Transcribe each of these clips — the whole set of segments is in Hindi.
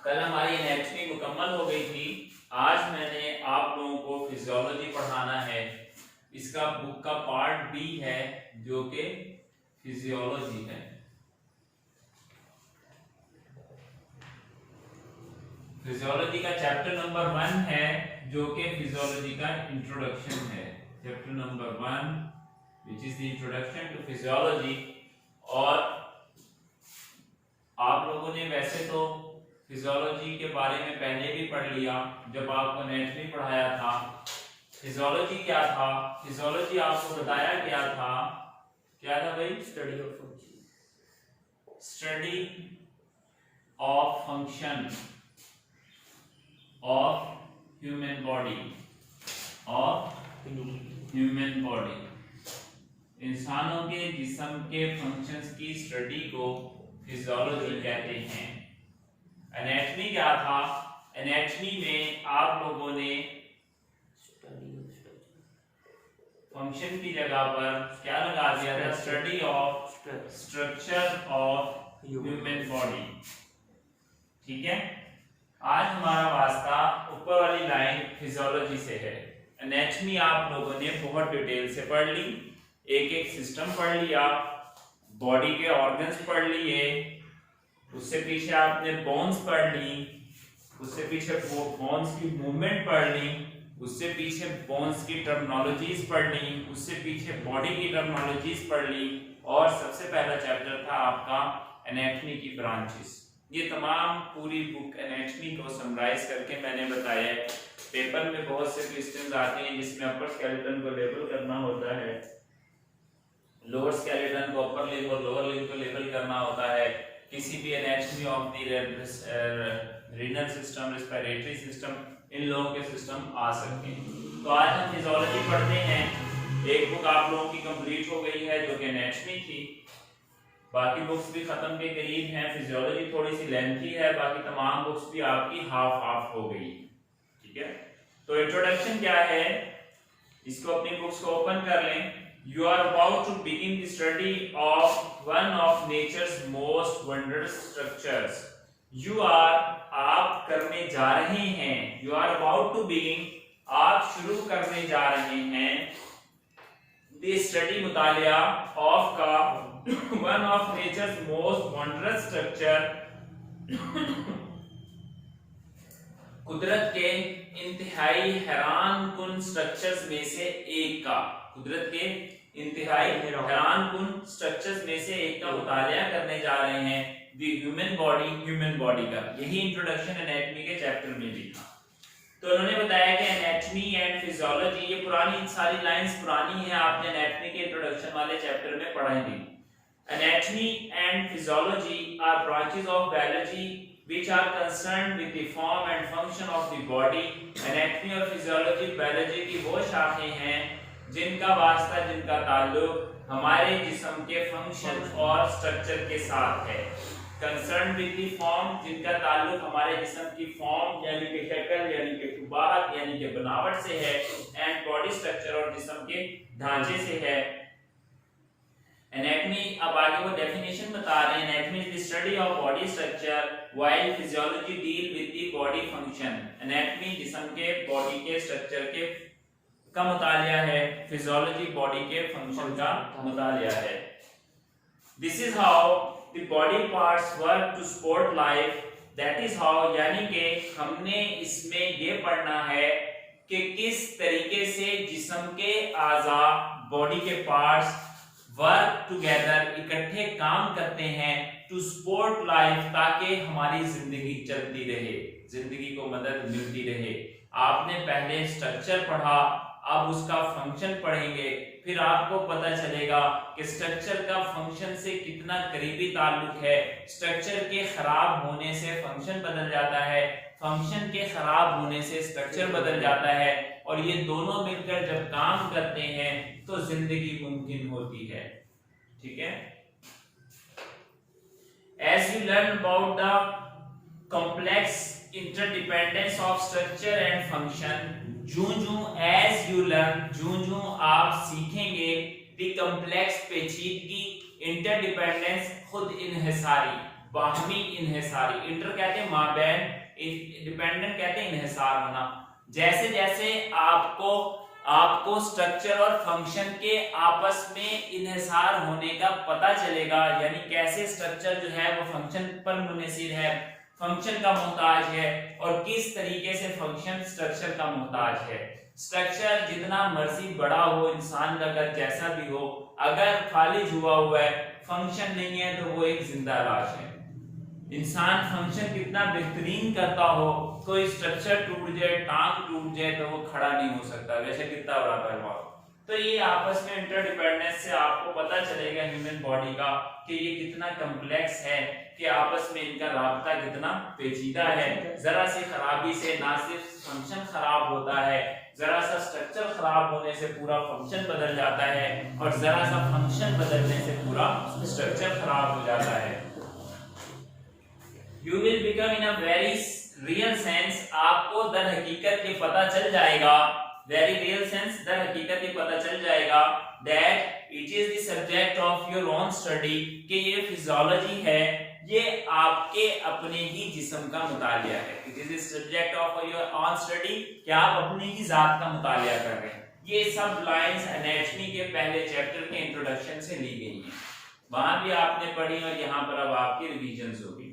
कल हमारी एनाटॉमी मुकम्मल हो गई थी। आज मैंने आप लोगों को फिजियोलॉजी पढ़ाना है। इसका बुक का पार्ट बी है जो कि फिजियोलॉजी है। फिजियोलॉजी का चैप्टर नंबर 1 है जो कि फिजियोलॉजी का इंट्रोडक्शन है। Chapter number 1 which is the introduction to physiology. और आप लोगों ने वैसे तो फिजियोलॉजी के बारे में पहले भी पढ़ लिया जब आपको एनाटॉमी पढ़ाया था। फिजियोलॉजी क्या था? फिजियोलॉजी आपको बताया गया था, क्या था भाई? Study of function, study of function of human body, of human body. इंसानों के जिस्म के फंक्शंस की स्टडी को फिजियोलॉजी कहते हैं। एनाटॉमी क्या था? एनाटॉमी में आप लोगों ने फंक्शन की जगह पर क्या लगा दिया था? Study of structure of human body. ठीक है, आज हमारा वास्ता ऊपर वाली लाइन फिजियोलॉजी से है। एनाटॉमी आप लोगों ने बहुत डिटेल से पढ़ ली, एक एक सिस्टम पढ़ लिया, बॉडी के ऑर्गन्स पढ़ लिए, उससे पीछे आपने बोन्स पढ़ ली, उससे पीछे बोन्स की मूवमेंट पढ़ ली, उससे पीछे बोन्स की टर्मिनोलॉजीज पढ़ ली, उससे पीछे बॉडी की टर्मिनोलॉजीज पढ़ ली, और सबसे पहला चैप्टर था आपका एनाटॉमी की ब्रांचेस। ये तमाम पूरी बुक एनाटॉमी को समराइज करके मैंने बताया है। पेपर में बहुत से क्वेश्चंस आते हैं जिसमें अपर स्केलेटन को लेबल करना होता है, लोअर स्केलेटन को अपर लिंब और लोअर लिंब को लेबल करना होता है। किसी भी anatomy of the renal system, respiratory system, इन लोगों के सिस्टम आ सकते हैं। तो आज हम फिजियोलॉजी पढ़ते हैं। एक बुक आप लोगों की कंप्लीट हो गई है जो कि एनाटॉमी थी, बाकी बुक्स भी खत्म के करीब हैं। फिजियोलॉजी थोड़ी सी लेंथी है, बाकी तमाम बुक्स भी आपकी हाफ हाफ हो गई। ठीक है, तो इंट्रोडक्शन क्या है, इसको अपनी बुक्स को ओपन कर लें। You are about to begin the study of one of nature's most wondrous structures. आप करने जा रहे हैं, you are about to begin, आप शुरू करने जा रहे हैं the study मुतालिया of का one of nature's most wondrous structure, कुदरत के इंतहाई हैरान कुन स्ट्रक्चर्स में से एक का, कुदरत के इंतहाई हैरान कुन स्ट्रक्चर्स में से एक का मुतालिया करने जा रहे हैं, the human body, human body का। यही इंट्रोडक्शन एनाटॉमी के चैप्टर में भी था। तो उन्होंने बताया कि एनाटॉमी एंड फिजियोलॉजी, ये पुरानी सारी लाइंस पुरानी है, आपने एनाटॉमी के इंट्रोडक्शन वाले चैप्टर में पढ़ाई थी। Anatomy and physiology are branches of biology which are concerned with the form and function of the body. Anatomy और फिजियोलॉजी बायोलॉजी की वो शाखें हैं जिनका वास्ता, जिनका ताल्लुक हमारे जिस्म के फंक्शन और स्ट्रक्चर के साथ है। कंसर्न विद द फॉर्म, जिनका ताल्लुक हमारे जिस्म की फॉर्म यानी कि शक्ल, यानी कि शुबाहत, यानी कि बनावट से है, एंड बॉडी स्ट्रक्चर और जिस्म के ढांचे से है। एनाटॉमी, अब आगे वो डेफिनेशन बता रहे हैं। Anatomy is the study of body structure while physiology deal with the body function. Anatomy जिस्म के बॉडी के स्ट्रक्चर के का मुतालिया है, फिजियोलॉजी बॉडी के फंक्शन का मुतालिया है। This is how the body parts work to support life, that is how, यानी कि हमने इसमें ये पढ़ना है कि किस तरीके से जिस्म के आज़ा, बॉडी के पार्ट्स वर्क टुगेदर, इकट्ठे काम करते हैं, टू सपोर्ट लाइफ, ताकि हमारी जिंदगी चलती रहे, जिंदगी को मदद मिलती रहे। आपने पहले स्ट्रक्चर पढ़ा, अब उसका फंक्शन पढ़ेंगे, फिर आपको पता चलेगा कि स्ट्रक्चर का फंक्शन से कितना करीबी ताल्लुक है। स्ट्रक्चर के खराब होने से फंक्शन बदल जाता है, फंक्शन के खराब होने से स्ट्रक्चर बदल जाता है, और ये दोनों मिलकर जब काम करते हैं तो जिंदगी मुमकिन होती है। ठीक है, as you learn about the complex interdependence of structure and function, जूं-जूं as you learn, जूं-जूं आप सीखेंगे the complex पेचीदगी, interdependence खुद इन्हिसारी, बाहमी इन्हिसारी, इंटर कहते हैं माबैन, डिपेंडेंट कहते हैं इन्हिसार होना। जैसे जैसे आपको स्ट्रक्चर और फंक्शन के आपस में इन्हिसार होने का पता चलेगा, यानी कैसे स्ट्रक्चर जो है वो फंक्शन पर मुनहसिर है, फंक्शन का मोहताज है, और किस तरीके से फंक्शन स्ट्रक्चर का मोहताज है। स्ट्रक्चर जितना मर्जी बड़ा हो, इंसान का कद जैसा भी हो, अगर खालिज हुआ है, फंक्शन नहीं है, तो वो एक जिंदा लाश है। इंसान फंक्शन कितना बेहतरीन करता हो, कोई स्ट्रक्चर टूट जाए, टांग टूट जाए, तो वो खड़ा नहीं हो सकता, वैसे कितना बड़ा पहलवान। तो ये आपस में इंटरडिपेंडेंस से आपको पता चलेगा ह्यूमन बॉडी का कि ये कितना कॉम्प्लेक्स है, कि आपस में इनका राब्ता कितना पेचीदा है। जरा सी खराबी से ना सिर्फ फंक्शन खराब होता है, जरा सा स्ट्रक्चर खराब होने से पूरा फंक्शन बदल जाता है, और जरा सा फंक्शन बदलने से पूरा स्ट्रक्चर खराब हो जाता है। You will become in a very real sense, आपको दर हकीकत ये पता चल जाएगा, very real sense, दर हकीकत ये पता चल जाएगा that it is the subject of your own study, कि ये फिजियोलॉजी है, ये आपके अपने ही जिस्म का मुतालिया है। It is the subject of your own study, कि आप अपनी ही जात का मुतालिया कर रहे हैं। ये सब लाइंस एनाटॉमी के पहले चैप्टर के इंट्रोडक्शन से ली गई हैं, वहां भी आपने पढ़ी और यहाँ पर अब आपकी रिवीजन होगी।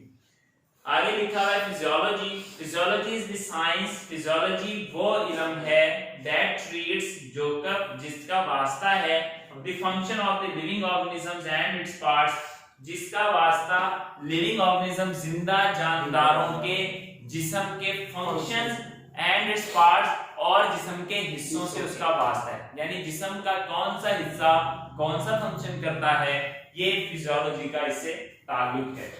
आगे लिखा हुआ है physiology, physiology is the science, physiology वो इल्म है दैट ट्रीट्स, जो कब जिसका वास्ता है, the function of the living organisms and its parts, जिसका वास्ता लिविंग ऑर्गेनिज्म जिंदा जानदारों के जिस्म के फंक्शंस एंड इट्स पार्ट्स, और जिस्म के हिस्सों से उसका वास्ता है, यानी जिस्म का कौन सा हिस्सा कौन सा फंक्शन करता है, ये फिजियोलॉजी का इससे ताल्लुक है।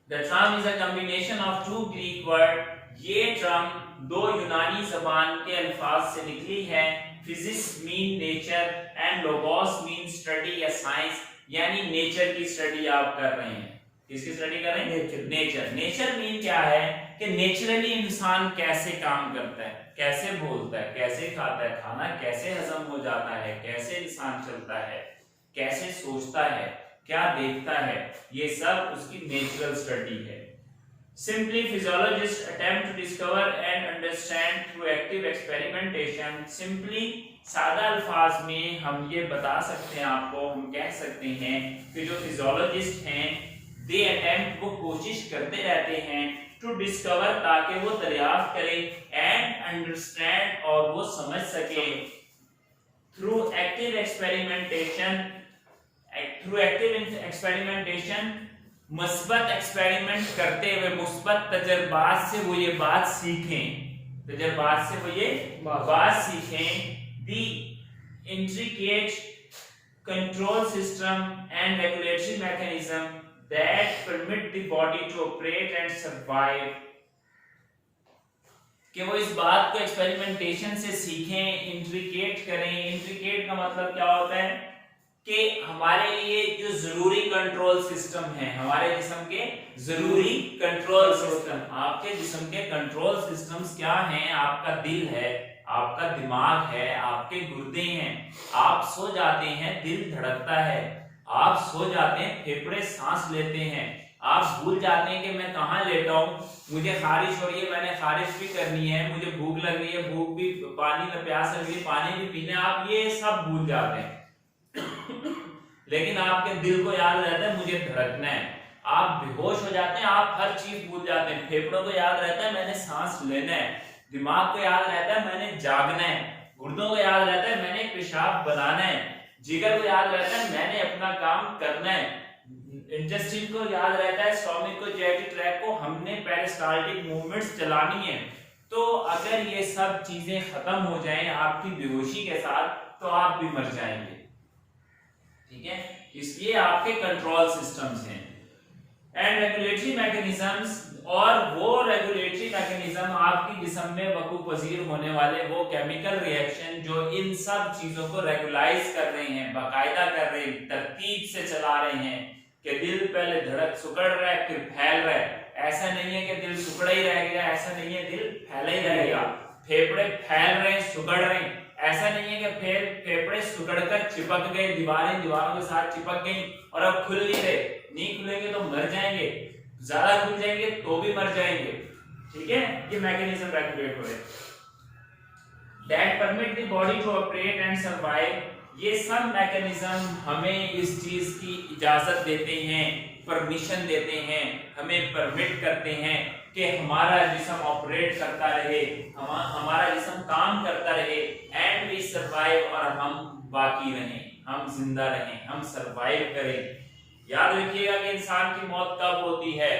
The term is a combination of two Greek word, ये टर्म दो यूनानी जबान के अल्फाज से निकली है। Physics mean nature and logos mean study या साइंस, यानी नेचर की स्टडी आप कर रहे हैं। किसकी स्टडी कर रहे हैं? नेचर। नेचर मीन क्या है कि नेचुरली इंसान कैसे काम करता है, कैसे बोलता है, कैसे खाता है, खाना कैसे हजम हो जाता है, कैसे इंसान चलता है, कैसे सोचता है, क्या देखता है, ये सब उसकी नेचुरल स्टडी है। Simply physiologists attempt to discover and understand through active experimentation. Simply सादा अल्फाज में हम ये बता सकते हैं आपको, हम कह सकते हैं कि जो फिजियोलॉजिस्ट हैं they attempt, वो कोशिश करते रहते हैं to discover, ताकि वो दरियाफ्त करें and understand, और वो समझ सके through active experimentation, मुस्बत एक्सपेरिमेंट करते हुए, मुस्बत तजर्बात से वो ये बात सीखें, तजर्बात से वो ये बात सीखें। The intricate control system and regulatory mechanism that permit the body to operate and survive, कि वो इस बात को एक्सपेरिमेंटेशन से सीखें, इंट्रिकेट करें। इंट्रिकेट का मतलब क्या होता है कि हमारे लिए जो जरूरी कंट्रोल सिस्टम है, हमारे जिस्म के जरूरी कंट्रोल सिस्टम, आपके जिस्म के कंट्रोल सिस्टम्स क्या हैं? आपका दिल है, आपका दिमाग है, आपके गुर्दे हैं। आप सो जाते हैं, दिल धड़कता है, आप सो जाते हैं, फेफड़े सांस लेते हैं, आप भूल जाते हैं कि मैं कहाँ लेटा हूँ, मुझे खारिश हो रही है, मैंने खारिश भी करनी है, मुझे भूख लग रही है, भूख भी, पानी में प्यास लग रही है, पानी भी पीना है, आप ये सब भूल जाते हैं। लेकिन आपके दिल को याद रहता है मुझे धड़कना है। आप बेहोश हो जाते हैं, आप हर चीज भूल जाते हैं। फेफड़ों को याद रहता है मैंने सांस लेना है, दिमाग को याद रहता है मैंने जागना है, गुर्दों को याद रहता है मैंने पेशाब बनाना है, जिगर को याद रहता है मैंने अपना काम करना है, इंटेस्टाइन को याद रहता है, स्टोमक को, जेटी ट्रैक को हमने पेरिस्टाल्टिक मूवमेंट्स चलानी है। तो अगर ये सब चीजें खत्म हो जाएं आपकी बेहोशी के साथ, तो आप भी मर जाएंगे। ठीक है, इसलिए आपके कंट्रोल सिस्टम्स हैं एंड रेगुलेटरी मैकेनिज्म्स, और वो रेगुलेटरी मैकेनिज्म आपकी जिस्म में वकूफ पजीर होने वाले वो केमिकल रिएक्शन जो इन सब चीजों को रेगुलाइज कर रहे हैं, बाकायदा कर रहे हैं, तरतीब से चला रहे हैं कि दिल पहले धड़क सुकड़ रहा है फिर फैल रहा है। ऐसा नहीं है कि दिल सुकड़ा ही रहेगा, ऐसा नहीं है दिल फैला ही रहेगा। फेफड़े फैल रहे हैं, सुकड़ रहे हैं, ऐसा नहीं है कि फिर फेफड़े सुगड़कर चिपक गए, दीवारों के साथ चिपक गई और अब खुल नहीं रहे, नहीं खुलेंगे तो मर जाएंगे, ज्यादा खुल जाएंगे तो भी मर जाएंगे। ठीक है, ये मैकेनिज्म रेगुलेट हो रहे हैं। That permit the body to operate and survive, ये सब मैकेनिज्म हमें इस चीज की इजाजत देते हैं, परमिशन देते हैं, हमें परमिट करते हैं कि हमारा जिस्म ऑपरेट करता रहे, हमारा जिस्म काम करता रहे, एंड वी सर्वाइव, और हम बाकी रहें, हम जिंदा रहें, हम सर्वाइव करें। याद रखिएगा कि इंसान की मौत कब होती है,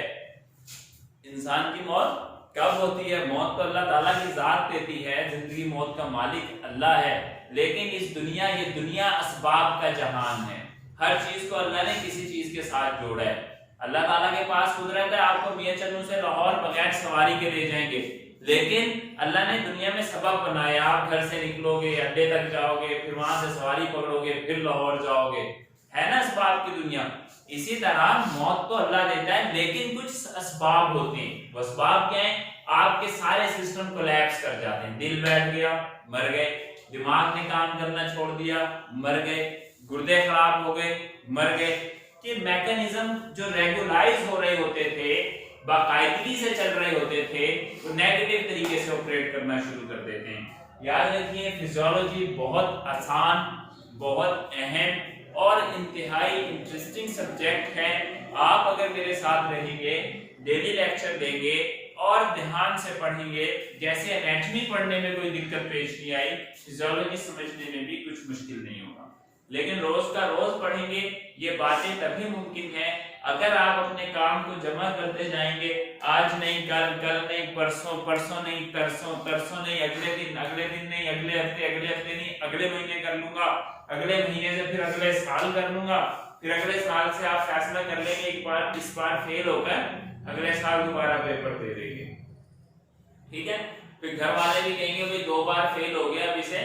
इंसान की मौत कब होती है? मौत तो अल्लाह ताला की जात देती है, जिंदगी मौत का मालिक अल्लाह है, लेकिन इस दुनिया, ये दुनिया असबाब का जहान है। हर चीज को अल्लाह ने किसी चीज के साथ जोड़ा है। अल्लाह ताला के पास कुदरत है, आपको मियां चन्नू से लाहौर बगैर सवारी के ले जाएंगे, लेकिन अल्लाह ने दुनिया में सबब बनाया, आप घर से निकलोगे, अड्डे तक जाओगे, फिर वहां से सवारी पकड़ोगे, फिर लाहौर जाओगे, है ना असबाब की दुनिया। इसी तरह मौत तो अल्लाह देता है, लेकिन कुछ असबाब होते हैं। वो असबाब क्या है? आपके सारे सिस्टम कोलैप्स कर जाते हैं, दिल बैठ गया, मर गए, दिमाग ने काम करना छोड़ दिया, मर गए, गुर्दे खराब हो गए, मर गए। कि मैकेनिज्म जो रेगुलाइज हो रहे होते थे, बाकायदगी से चल रहे होते थे, वो नेगेटिव तरीके से ऑपरेट करना शुरू कर देते हैं। याद रखिए, फिजियोलॉजी बहुत आसान, बहुत अहम और इंतहाई इंटरेस्टिंग सब्जेक्ट है। आप अगर मेरे साथ रहेंगे, डेली लेक्चर देंगे और ध्यान से पढ़ेंगे, जैसे एनाटॉमी पढ़ने में कोई दिक्कत पेश नहीं आई, फिजियोलॉजी समझने में भी कुछ मुश्किल नहीं होगा। लेकिन रोज का रोज पढ़ेंगे, ये बातें तभी मुमकिन है अगर आप अपने काम को जमा करते जाएंगे। आज नहीं कल, कल नहीं परसों, परसों नहीं तरसों, तरसों नहीं अगले दिन, अगले दिन नहीं अगले हफ्ते नहीं अगले महीने कर लूंगा, अगले महीने से फिर अगले साल कर लूंगा, फिर अगले साल से आप फैसला कर लेंगे एक बार, इस बार फेल होकर अगले साल दोबारा पेपर दे देंगे। ठीक है, फिर घर वाले भी कहेंगे भाई 2 बार फेल हो गया, अब इसे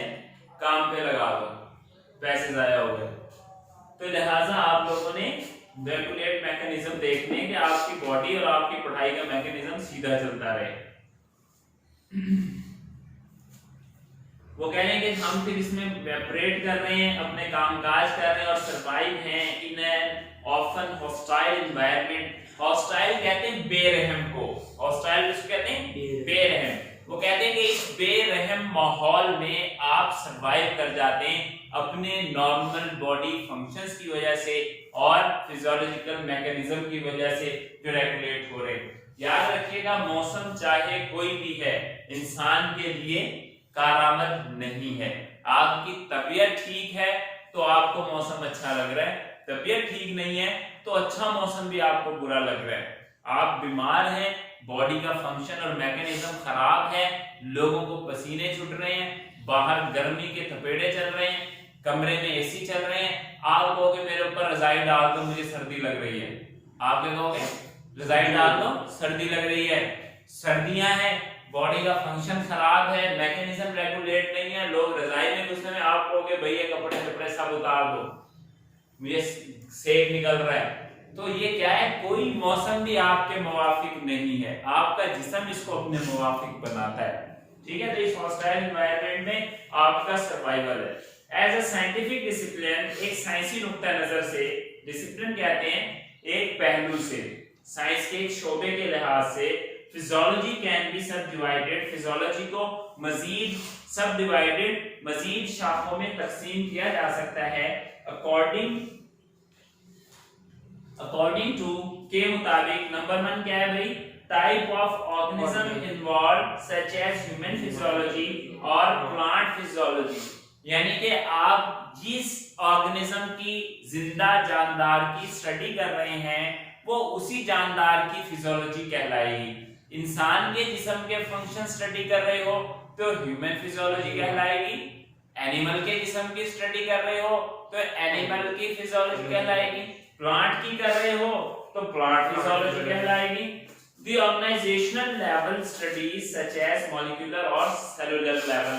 काम पे लगा दो, पैसे जाया हो गए। तो लिहाजा आप लोगों ने रेगुलेट मैकेनिज्म देखने कि आपकी बॉडी और आपकी पढ़ाई का मैकेनिज्म सीधा चलता रहे। वो कह रहे हैं कि हम फिर इसमें ऑपरेट कर रहे हैं, अपने कामकाज कर रहे हैं और सरवाइव हैं in an often hostile environment. Hostile कहते हैं बेरहम को, हॉस्टाइल किसको कहते हैं? बेरहम। वो कहते हैं कि इस बेरहम माहौल में आप सरवाइव कर जाते हैं अपने नॉर्मल बॉडी फंक्शंस की वजह से और फिजियोलॉजिकल मैकेनिज्म की वजह से जो रेगुलेट हो रहे हैं। याद रखिएगा, मौसम चाहे कोई भी है, इंसान के लिए कारामद नहीं है। आपकी तबीयत ठीक है तो आपको मौसम अच्छा लग रहा है, तबीयत ठीक नहीं है तो अच्छा मौसम भी आपको बुरा लग रहा है। आप बीमार हैं, बॉडी का फंक्शन और मैकेनिज्म खराब है, लोगों को पसीने छूट रहे हैं, बाहर गर्मी के थपेड़े चल रहे हैं, कमरे में एसी चल रहे हैं, आप कहोगे मेरे ऊपर रजाई डाल दो मुझे सर्दी लग रही है। आप क्या कहोगे? रजाई डाल दो सर्दी लग रही है। सर्दियां हैं, बॉडी का फंक्शन खराब है, मैकेनिज्म रेगुलेट नहीं है, लोग रजाई में घुसने में, आप कहोगे भैया कपड़े कपड़े सब उतार दो मुझे सेक निकल रहा है। तो ये क्या है? कोई मौसम भी आपके मुवाफिक नहीं है, आपका जिस्म इसको अपने मुवाफिक बनाता है। ठीक है, तो इस हॉस्टाइल एनवायरनमेंट में आपका सर्वाइवल है। एज अ साइंटिफिक डिसिप्लिन, एक साइंसी नुक्ता नजर से, डिसिप्लिन कहते हैं एक पहलू से, साइंस के एक शोबे के लिहाज से, फिजियोलॉजी कैन बी सब डिवाइडेड, फिजियोलॉजी को मजीद सब डिवाइडेड, मजीद शाखों में तकसीम किया जा सकता है अकॉर्डिंग टू, के मुताबिक। नंबर 1 क्या है भाई? Type of organism involve such as human physiology और प्लांट फिजियोलॉजी, यानी कि आप जिस ऑर्गेनिज्म की, जिंदा जानदार की स्टडी कर रहे हैं वो उसी जानदार की फिजियोलॉजी कहलाएगी। इंसान के जिस्म के फंक्शन स्टडी कर रहे हो तो ह्यूमन फिजियोलॉजी कहलाएगी, एनिमल के जिस्म की स्टडी कर रहे हो तो एनिमल की फिजियोलॉजी कहलाएगी, प्लांट की कर रहे हो तो प्लांट फिजियोलॉजी कहलाएगी। The organizational level studies such as molecular और cellular level,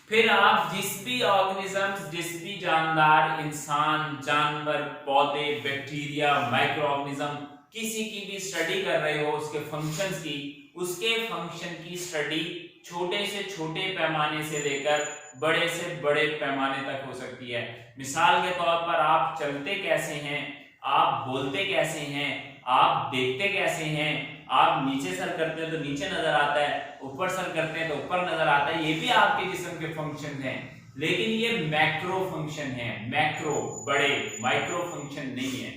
फिर आप जिस भी ऑर्गेनिज्म, जिस भी जानदार, इंसान, जानवर, पौधे, बैक्टीरिया, माइक्रो ऑर्गेनिज्म, किसी की भी स्टडी कर रहे हो, उसके फंक्शंस की, उसके फंक्शन की स्टडी छोटे से छोटे पैमाने से लेकर बड़े से बड़े पैमाने तक हो सकती है। मिसाल के तौर पर आप चलते कैसे हैं, आप बोलते कैसे हैं, आप देखते कैसे हैं, आप नीचे सर करते हैं तो नीचे नजर आता है, ऊपर सर करते हैं तो ऊपर नजर आता है, ये भी आपके जिस्म के फंक्शन हैं। लेकिन ये मैक्रो फंक्शन है, मैक्रो बड़े, माइक्रो फंक्शन नहीं है।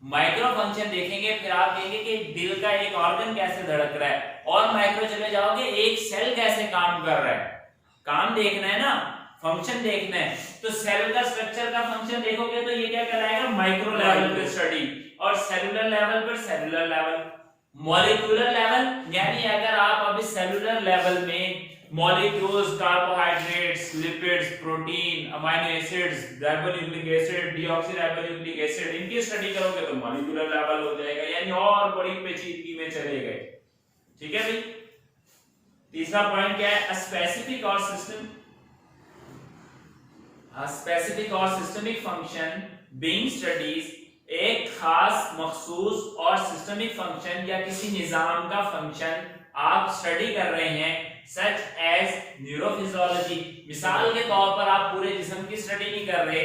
माइक्रो फंक्शन देखेंगे फिर आप कहेंगे कि दिल का एक ऑर्गन कैसे धड़क रहा है, और माइक्रो चले जाओगे एक सेल कैसे काम कर रहा है। काम देखना है ना, फंक्शन देखना है, तो सेल का स्ट्रक्चर का फंक्शन देखोगे तो ये क्या कहलाएगा, माइक्रो लेवल पे स्टडी। और सेलुलर लेवल पर सेलुलर लेवल, मॉलिक्यूलर लेवल, यानी अगर आप अभी सेलुलर लेवल में molecules, carbohydrates, lipids, protein, amino acids, ribonucleic acid, deoxyribonucleic acid, इनकी स्टडी करोगे तो मॉलिक्यूलर लेवल हो जाएगा, यानी और बड़ी पेचीदगी में चले गए। ठीक है भाई। तीसरा पॉइंट क्या है, स्पेसिफिक और सिस्टमिक फंक्शन बीइंग स्टडीज, एक खास मखसूस और सिस्टमिक फंक्शन या किसी निजाम का फंक्शन आप स्टडी कर रहे हैं, सच एज न्यूरोफिजियोलॉजी। मिसाल के तौर पर आप पूरे जिस्म की स्टडी नहीं कर रहे,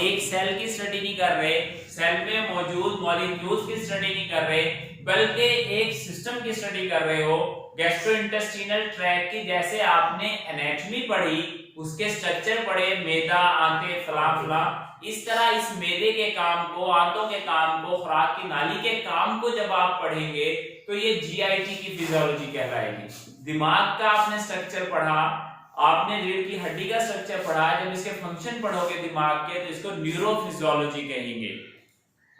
एक सेल की स्टडी नहीं कर रहे, सेल में मौजूद मॉलिक्यूल्स की स्टडी नहीं कर रहे, बल्कि एक सिस्टम की स्टडी कर रहे हो, गैस्ट्रोइंटेस्टाइनल ट्रैक्ट की। जैसे आपने एनाटॉमी पढ़ी, उसके स्ट्रक्चर पढ़े, मैदा, आंतें, फला, इस तरह इस मैदे के काम को, आंतों के काम को, खुराक की नाली के काम को जब आप पढ़ेंगे तो ये जीआईटी की फिजियोलॉजी कहलाएगी। दिमाग का आपने स्ट्रक्चर पढ़ा, आपने रीढ़ की हड्डी का स्ट्रक्चर पढ़ा, जब इसके फंक्शन पढ़ोगे दिमाग के तो इसको न्यूरोफिजियोलॉजी कहेंगे,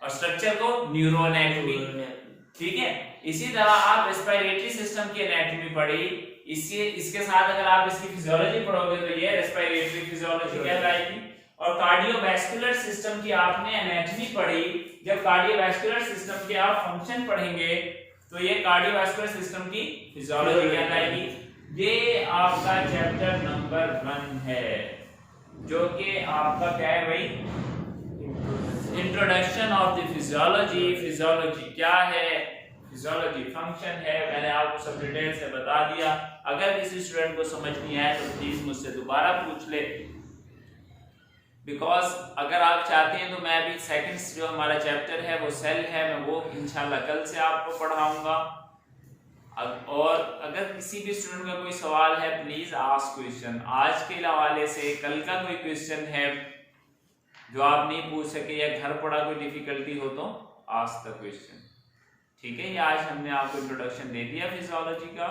और स्ट्रक्चर को न्यूरोएनाटॉमी। ठीक है। इसी तरह आप रेस्पिरेटरी सिस्टम की एनाटॉमी पढ़ी, इसके साथ अगर आप इसकी फिजियोलॉजी पढ़ोगे तो ये रेस्पिरेटरी फिजियोलॉजी कहलाएगी। और कार्डियोवैस्कुलर सिस्टम की आपने एनाटॉमी पढ़ी, जब कार्डियोवैस्कुलर सिस्टम के आप फंक्शन पढ़ेंगे तो ये कार्डियोवैस्कुलर सिस्टम की फिजियोलॉजी कहलाएगी। ये आपका चैप्टर नंबर 1 है, जो कि आपका क्या है भाई, introduction of the physiology. Physiology क्या है, फिजियोलॉजी फंक्शन है, मैंने आपको सब डिटेल से बता दिया। अगर किसी स्टूडेंट को समझ नहीं आया तो प्लीज मुझसे दोबारा पूछ ले, बिकॉज अगर आप चाहते हैं तो मैं अभी सेकंड जो हमारा चैप्टर है वो सेल है, मैं वो इंशाल्लाह कल से आपको पढ़ाऊंगा। और अगर किसी भी स्टूडेंट का कोई सवाल है प्लीज आस्क क्वेश्चन। आज के हवाले से कल का कोई क्वेश्चन है जो आप नहीं पूछ सके या घर पढ़ा कोई डिफिकल्टी हो तो आस्क द क्वेश्चन। ठीक है, ये आज हमने आपको इंट्रोडक्शन दे दिया फिजियोलॉजी का।